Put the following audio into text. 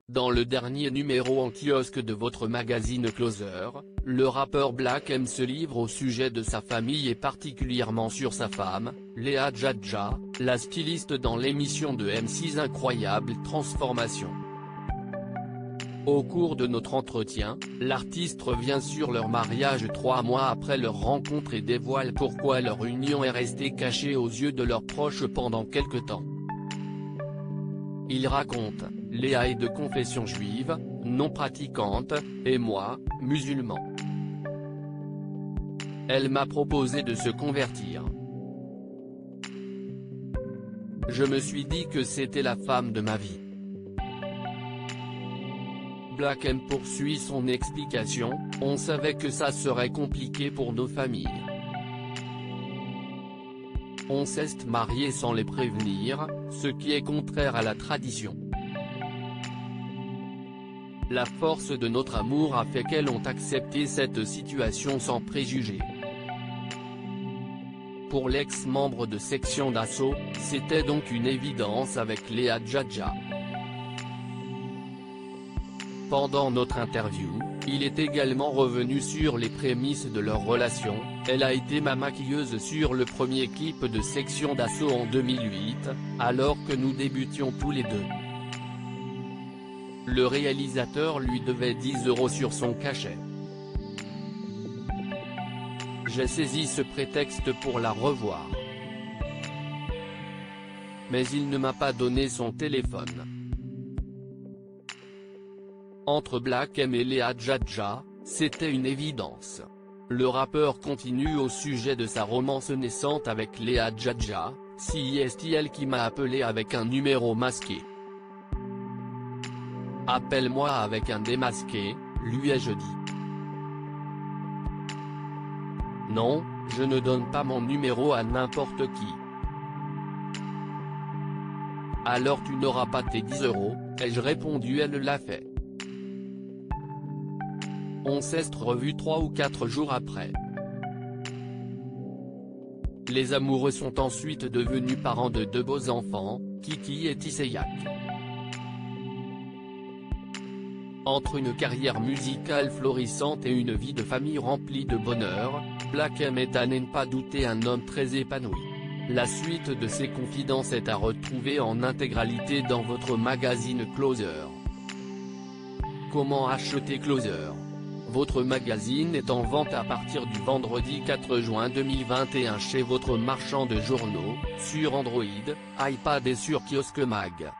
Dans le dernier numéro en kiosque de votre magazine Closer, le rappeur Black M se livre au sujet de sa famille et particulièrement sur sa femme, Léa Djadja, la styliste dans l'émission de M6 Incroyable Transformation. Au cours de notre entretien, l'artiste revient sur leur mariage 3 mois après leur rencontre et dévoile pourquoi leur union est restée cachée aux yeux de leurs proches pendant quelque temps. Il raconte: Léa est de confession juive, non pratiquante, et moi, musulman. Elle m'a proposé de se convertir. Je me suis dit que c'était la femme de ma vie. Black M poursuit son explication: on savait que ça serait compliqué pour nos familles. On s'est marié sans les prévenir, ce qui est contraire à la tradition. La force de notre amour a fait qu'elles ont accepté cette situation sans préjugés. Pour l'ex-membre de Section d'Assaut, c'était donc une évidence avec Léa Djadja. Pendant notre interview, il est également revenu sur les prémices de leur relation. Elle a été ma maquilleuse sur le premier clip de Section d'Assaut en 2008, alors que nous débutions tous les deux. Le réalisateur lui devait 10 € sur son cachet. J'ai saisi ce prétexte pour la revoir. Mais il ne m'a pas donné son téléphone. Entre Black M et Léa Djadja, c'était une évidence. Le rappeur continue au sujet de sa romance naissante avec Léa Djadja: c'est elle qui m'a appelé avec un numéro masqué. Appelle-moi avec un démasqué, lui ai-je dit. Non, je ne donne pas mon numéro à n'importe qui. Alors tu n'auras pas tes 10 €, ai-je répondu. Elle l'a fait. On s'est revus 3 ou 4 jours après. Les amoureux sont ensuite devenus parents de 2 beaux enfants, Kiki et Tisseyak. Entre une carrière musicale florissante et une vie de famille remplie de bonheur, Black M est à ne pas douter un homme très épanoui. La suite de ses confidences est à retrouver en intégralité dans votre magazine Closer. Comment acheter Closer? Votre magazine est en vente à partir du vendredi 4 juin 2021 chez votre marchand de journaux, sur Android, iPad et sur Kiosque Mag.